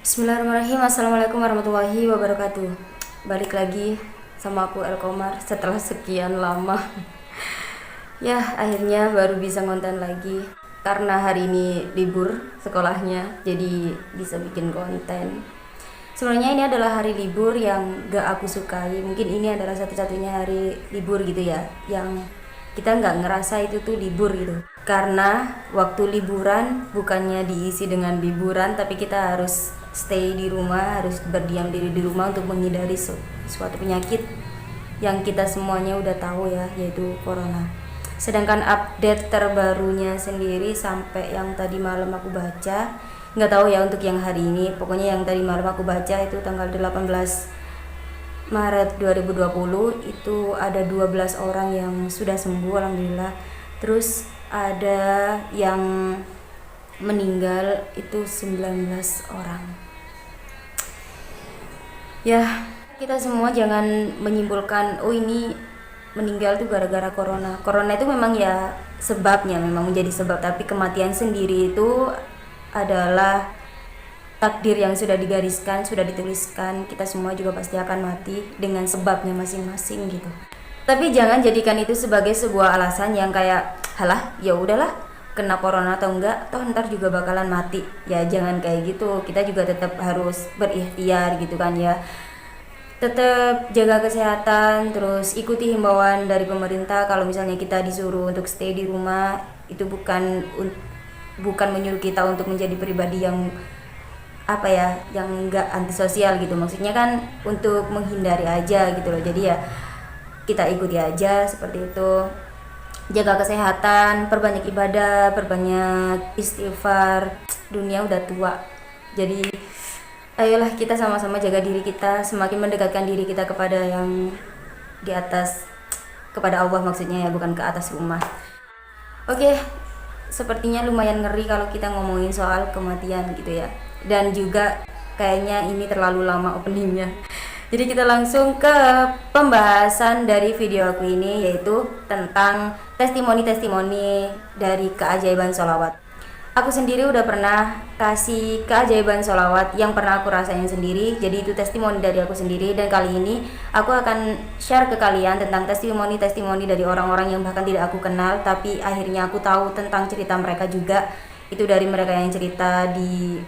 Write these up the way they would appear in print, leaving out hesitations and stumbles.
Bismillahirrahmanirrahim. Assalamualaikum warahmatullahi wabarakatuh. Balik lagi sama aku Elkomar setelah sekian lama. Ya, akhirnya baru bisa ngonten lagi. Karena hari ini libur sekolahnya, jadi bisa bikin konten. Sebenarnya ini adalah hari libur yang gak aku sukai. Mungkin ini adalah satu-satunya hari libur gitu ya, yang kita nggak ngerasa itu tuh libur gitu. Karena waktu liburan bukannya diisi dengan liburan, tapi kita harus stay di rumah, harus berdiam diri di rumah untuk menghindari suatu penyakit yang kita semuanya udah tahu ya, yaitu corona. Sedangkan update terbarunya sendiri sampai yang tadi malam aku baca, nggak tahu ya untuk yang hari ini, pokoknya yang tadi malam aku baca itu tanggal 18 Maret 2020 itu ada 12 orang yang sudah sembuh alhamdulillah. Terus ada yang meninggal itu 19 orang. Ya, kita semua jangan menyimpulkan oh ini meninggal tuh gara-gara corona. Corona itu memang ya sebabnya, memang menjadi sebab, tapi kematian sendiri itu adalah takdir yang sudah digariskan, sudah dituliskan. Kita semua juga pasti akan mati dengan sebabnya masing-masing gitu. Tapi jangan jadikan itu sebagai sebuah alasan yang kayak halah ya udahlah, kena corona atau enggak toh ntar juga bakalan mati. Ya jangan kayak gitu. Kita juga tetap harus berikhtiar gitu kan ya. Tetap jaga kesehatan, terus ikuti himbauan dari pemerintah. Kalau misalnya kita disuruh untuk stay di rumah, itu bukan menyuruh kita untuk menjadi pribadi yang apa ya, yang enggak antisosial gitu. Maksudnya kan untuk menghindari aja gitu loh. Jadi ya kita ikuti aja seperti itu. Jaga kesehatan, perbanyak ibadah, perbanyak istighfar. Dunia udah tua, jadi ayolah kita sama-sama jaga diri kita, semakin mendekatkan diri kita kepada yang di atas, kepada Allah maksudnya ya, bukan ke atas rumah. Oke, sepertinya lumayan ngeri kalau kita ngomongin soal kematian gitu ya. Dan juga kayaknya ini terlalu lama openingnya. Jadi kita langsung ke pembahasan dari video aku ini, yaitu tentang testimoni-testimoni dari keajaiban sholawat. Aku sendiri udah pernah kasih keajaiban sholawat yang pernah aku rasain sendiri. Jadi itu testimoni dari aku sendiri. Dan kali ini aku akan share ke kalian tentang testimoni-testimoni dari orang-orang yang bahkan tidak aku kenal, tapi akhirnya aku tahu tentang cerita mereka juga. Itu dari mereka yang cerita di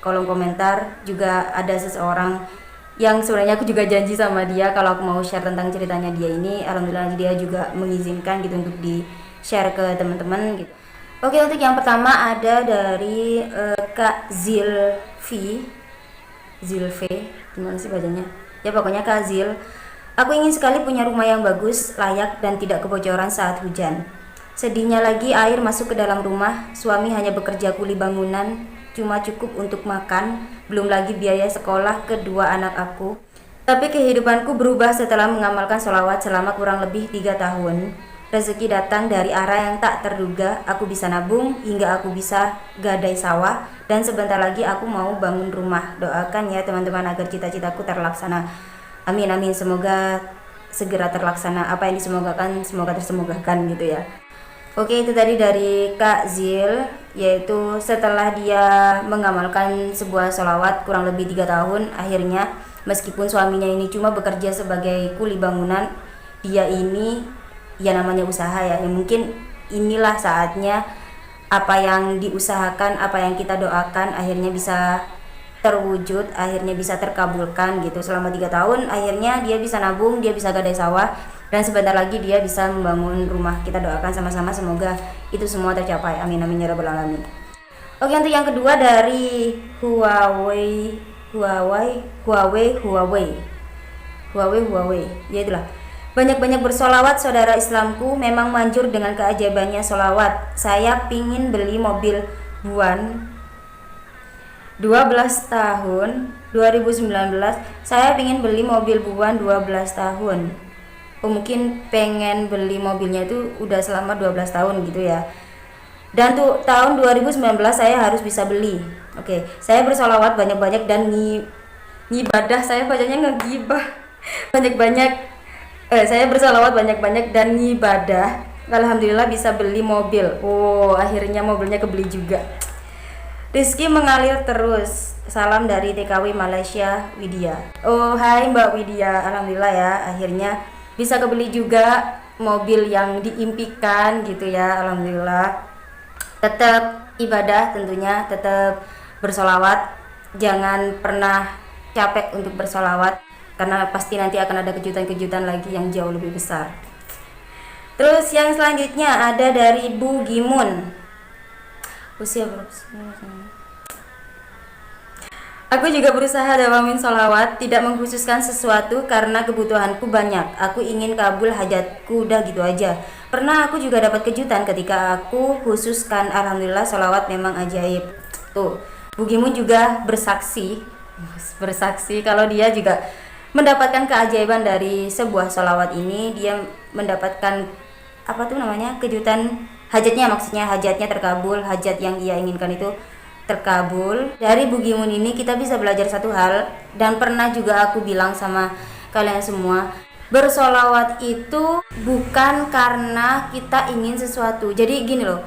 kolom komentar. Juga ada seseorang yang sebenarnya aku juga janji sama dia kalau aku mau share tentang ceritanya dia ini. Alhamdulillah dia juga mengizinkan gitu untuk di share ke teman-teman gitu. Oke, untuk yang pertama ada dari Kak Zilve, gimana sih bacanya? Ya pokoknya Kak Zil. Aku ingin sekali punya rumah yang bagus, layak, dan tidak kebocoran saat hujan. Sedihnya lagi air masuk ke dalam rumah, suami hanya bekerja kuli bangunan, cuma cukup untuk makan, belum lagi biaya sekolah kedua anak aku. Tapi kehidupanku berubah setelah mengamalkan sholawat selama kurang lebih 3 tahun. Rezeki datang dari arah yang tak terduga, aku bisa nabung hingga aku bisa gadai sawah, dan sebentar lagi aku mau bangun rumah. Doakan ya teman-teman agar cita-citaku terlaksana. Amin amin, semoga segera terlaksana. Apa yang disemogakan semoga tersemogakan gitu ya. Oke, itu tadi dari Kak Zil, yaitu setelah dia mengamalkan sebuah sholawat kurang lebih 3 tahun, akhirnya meskipun suaminya ini cuma bekerja sebagai kuli bangunan, dia ini ya namanya usaha ya, mungkin inilah saatnya apa yang diusahakan, apa yang kita doakan akhirnya bisa terwujud, akhirnya bisa terkabulkan gitu. Selama 3 tahun akhirnya dia bisa nabung, dia bisa gadai sawah, dan sebentar lagi dia bisa membangun rumah. Kita doakan sama-sama semoga itu semua tercapai, amin amin ya rabbal alamin. Oke, untuk yang kedua dari Huawei, ya itulah. Banyak-banyak bersolawat saudara Islamku, memang manjur dengan keajaibannya solawat. Saya pingin beli mobil buan 12 tahun 2019. Saya pingin beli mobil buan 12 tahun. Oh, mungkin pengen beli mobilnya itu udah selama 12 tahun gitu ya. Dan tuh tahun 2019 saya harus bisa beli. Oke, saya bersolawat banyak-banyak dan ngibadah, saya bacanya ngegibah. Banyak-banyak saya bersalawat banyak-banyak dan ngibadah. Alhamdulillah bisa beli mobil. Oh, akhirnya mobilnya kebeli juga. Rizki mengalir terus. Salam dari TKW Malaysia, Widya. Oh, hai Mbak Widya. Alhamdulillah ya, akhirnya bisa kebeli juga mobil yang diimpikan gitu ya. Alhamdulillah. Tetap ibadah tentunya, tetap bersolawat. Jangan pernah capek untuk bersolawat, karena pasti nanti akan ada kejutan-kejutan lagi yang jauh lebih besar. Terus yang selanjutnya ada dari Bu Gimun. Usia berapa? Aku juga berusaha dawamin sholawat, tidak mengkhususkan sesuatu karena kebutuhanku banyak. Aku ingin kabul hajatku, udah gitu aja. Pernah aku juga dapat kejutan ketika aku khususkan. Alhamdulillah, sholawat memang ajaib. Tuh, Bugimun juga bersaksi kalau dia juga mendapatkan keajaiban dari sebuah sholawat ini. Dia mendapatkan apa tuh namanya, kejutan hajatnya, maksudnya hajatnya terkabul, hajat yang ia inginkan itu terkabul. Dari Bugimun ini kita bisa belajar satu hal, dan pernah juga aku bilang sama kalian semua, bersolawat itu bukan karena kita ingin sesuatu. Jadi gini loh,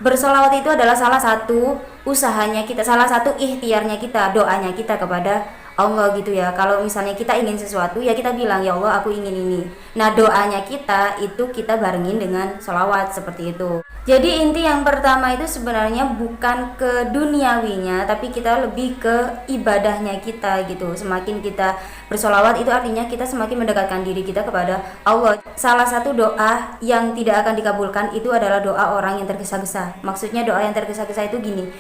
bersolawat itu adalah salah satu usahanya kita, salah satu ikhtiarnya kita, doanya kita kepada Allah gitu ya. Kalau misalnya kita ingin sesuatu, ya kita bilang, ya Allah aku ingin ini. Nah, doanya kita itu kita barengin dengan sholawat, seperti itu. Jadi inti yang pertama itu sebenarnya bukan ke duniawinya, tapi kita lebih ke ibadahnya kita gitu. Semakin kita bersolawat itu artinya kita semakin mendekatkan diri kita kepada Allah. Salah satu doa yang tidak akan dikabulkan itu adalah doa orang yang tergesa-gesa. Maksudnya doa yang tergesa-gesa itu gini,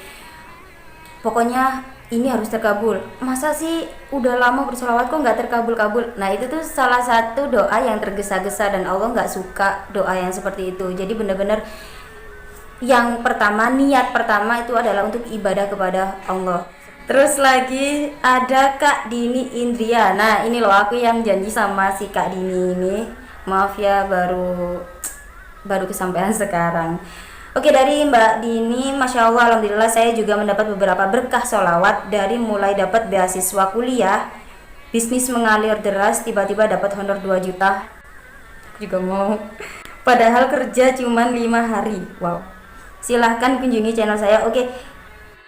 pokoknya ini harus terkabul. Masa sih udah lama bersolawat kok nggak terkabul-kabul? Nah, itu tuh salah satu doa yang tergesa-gesa, dan Allah nggak suka doa yang seperti itu. Jadi benar-benar yang pertama, niat pertama itu adalah untuk ibadah kepada Allah. Terus lagi ada Kak Dini Indria. Nah, ini loh aku yang janji sama si Kak Dini ini. Maaf ya, baru kesampaian sekarang. Oke, dari Mbak Dini, Masya Allah, Alhamdulillah saya juga mendapat beberapa berkah sholawat. Dari mulai dapat beasiswa kuliah, bisnis mengalir deras, tiba-tiba dapat honor 2 juta. Aku juga mau. Padahal kerja cuman 5 hari. Wow. Silahkan kunjungi channel saya. Oke.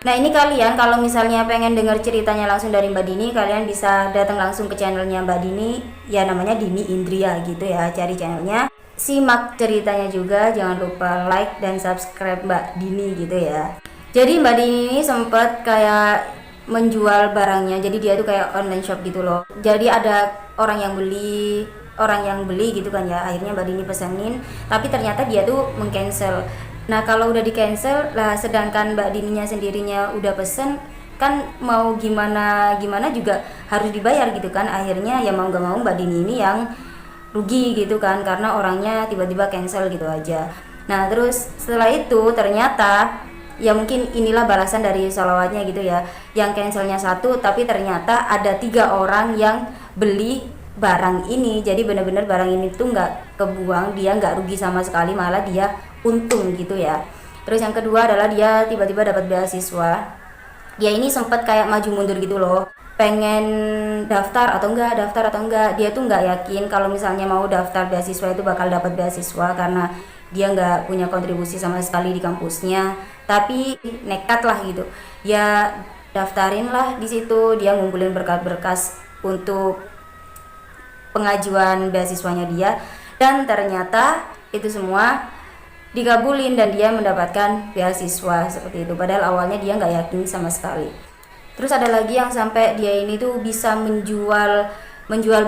Nah, ini kalian kalau misalnya pengen dengar ceritanya langsung dari Mbak Dini, kalian bisa datang langsung ke channelnya Mbak Dini. Ya, namanya Dini Indria gitu ya, cari channelnya. Simak ceritanya juga, jangan lupa like dan subscribe Mbak Dini gitu ya. Jadi Mbak Dini ini sempat kayak menjual barangnya, jadi dia tuh kayak online shop gitu loh. Jadi ada orang yang beli gitu kan ya, akhirnya Mbak Dini pesenin, tapi ternyata dia tuh meng-cancel. Nah, kalau udah di-cancel lah, sedangkan Mbak Dininya sendirinya udah pesen, kan mau gimana juga harus dibayar gitu kan. Akhirnya ya mau gak mau Mbak Dini ini yang rugi gitu kan, karena orangnya tiba-tiba cancel gitu aja. Nah, terus setelah itu ternyata ya mungkin inilah balasan dari sholawatnya gitu ya, yang cancelnya 1 tapi ternyata ada 3 orang yang beli barang ini. Jadi benar-benar barang ini tuh nggak kebuang, dia nggak rugi sama sekali, malah dia untung gitu ya. Terus yang kedua adalah dia tiba-tiba dapat beasiswa. Dia ini sempat kayak maju mundur gitu loh, pengen daftar atau enggak, dia tuh nggak yakin kalau misalnya mau daftar beasiswa itu bakal dapat beasiswa, karena dia nggak punya kontribusi sama sekali di kampusnya. Tapi nekat lah gitu ya, daftarin lah. Di situ dia ngumpulin berkas-berkas untuk pengajuan beasiswanya dia, dan ternyata itu semua dikabulin dan dia mendapatkan beasiswa seperti itu. Padahal awalnya dia nggak yakin sama sekali. Terus ada lagi yang sampai dia ini tuh bisa menjual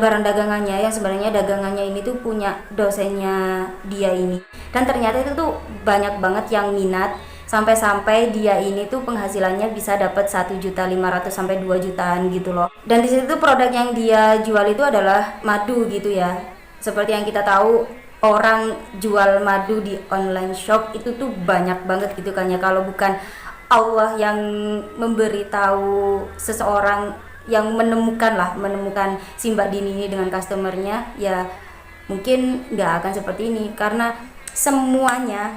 barang dagangannya, yang sebenarnya dagangannya ini tuh punya dosennya dia ini. Dan ternyata itu tuh banyak banget yang minat, sampai dia ini tuh penghasilannya bisa dapat 1.500.000 sampai 2 jutaan gitu loh. Dan di situ tuh produk yang dia jual itu adalah madu gitu ya. Seperti yang kita tahu, orang jual madu di online shop itu tuh banyak banget gitu kan ya. Kalau bukan Allah yang memberitahu seseorang yang menemukan si Mbak Dini ini dengan customernya, ya mungkin nggak akan seperti ini, karena semuanya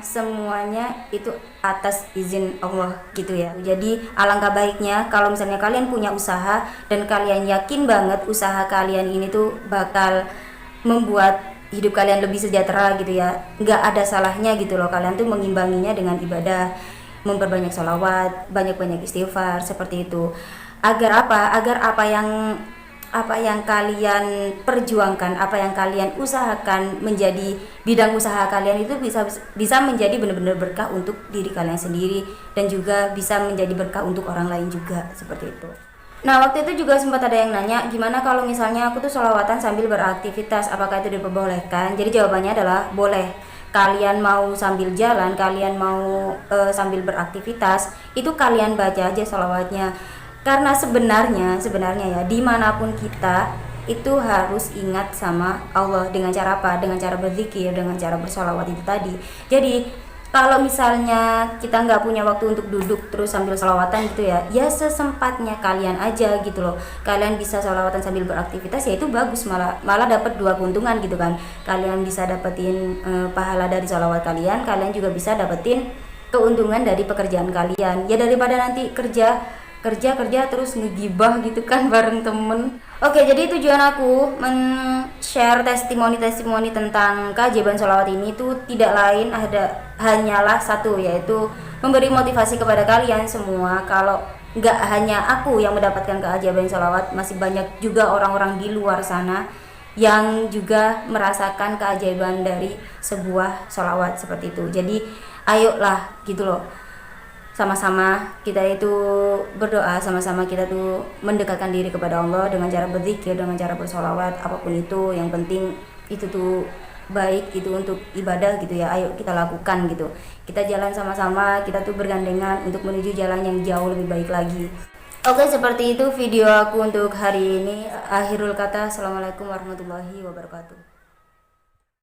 itu atas izin Allah gitu ya. Jadi alangkah baiknya kalau misalnya kalian punya usaha dan kalian yakin banget usaha kalian ini tuh bakal membuat hidup kalian lebih sejahtera gitu ya, nggak ada salahnya gitu loh kalian tuh mengimbanginya dengan ibadah. memperbanyak sholawat, banyak-banyak istighfar seperti itu. Agar apa? Agar apa yang kalian perjuangkan, apa yang kalian usahakan menjadi bidang usaha kalian itu bisa menjadi benar-benar berkah untuk diri kalian sendiri dan juga bisa menjadi berkah untuk orang lain juga seperti itu. Nah, waktu itu juga sempat ada yang nanya gimana kalau misalnya aku tuh sholawatan sambil beraktivitas, apakah itu diperbolehkan? Jadi jawabannya adalah boleh. Kalian mau sambil jalan, kalian mau sambil beraktivitas, itu kalian baca aja sholawatnya. Karena sebenarnya ya, dimanapun kita itu harus ingat sama Allah. Dengan cara apa? Dengan cara berzikir, dengan cara bersolawat itu tadi. Jadi kalau misalnya kita nggak punya waktu untuk duduk terus sambil sholawatan gitu ya, ya sesempatnya kalian aja gitu loh. Kalian bisa sholawatan sambil beraktivitas, ya itu bagus, malah dapat dua keuntungan gitu kan. Kalian bisa dapetin pahala dari sholawat kalian, kalian juga bisa dapetin keuntungan dari pekerjaan kalian. Ya daripada nanti kerja terus ngegibah gitu kan bareng temen. Oke, jadi tujuan aku men-share testimoni tentang keajaiban sholawat ini tuh tidak lain hanyalah satu, yaitu memberi motivasi kepada kalian semua. Kalau nggak hanya aku yang mendapatkan keajaiban sholawat, masih banyak juga orang-orang di luar sana yang juga merasakan keajaiban dari sebuah sholawat seperti itu. Jadi ayolah gitu loh, sama-sama kita itu berdoa, sama-sama kita tuh mendekatkan diri kepada Allah dengan cara berzikir, dengan cara bersolawat, apapun itu, yang penting itu tuh baik, itu untuk ibadah gitu ya. Ayo kita lakukan gitu, kita jalan sama-sama, kita tuh bergandengan untuk menuju jalan yang jauh lebih baik lagi. Oke, seperti itu video aku untuk hari ini. Akhirul kata, assalamualaikum warahmatullahi wabarakatuh.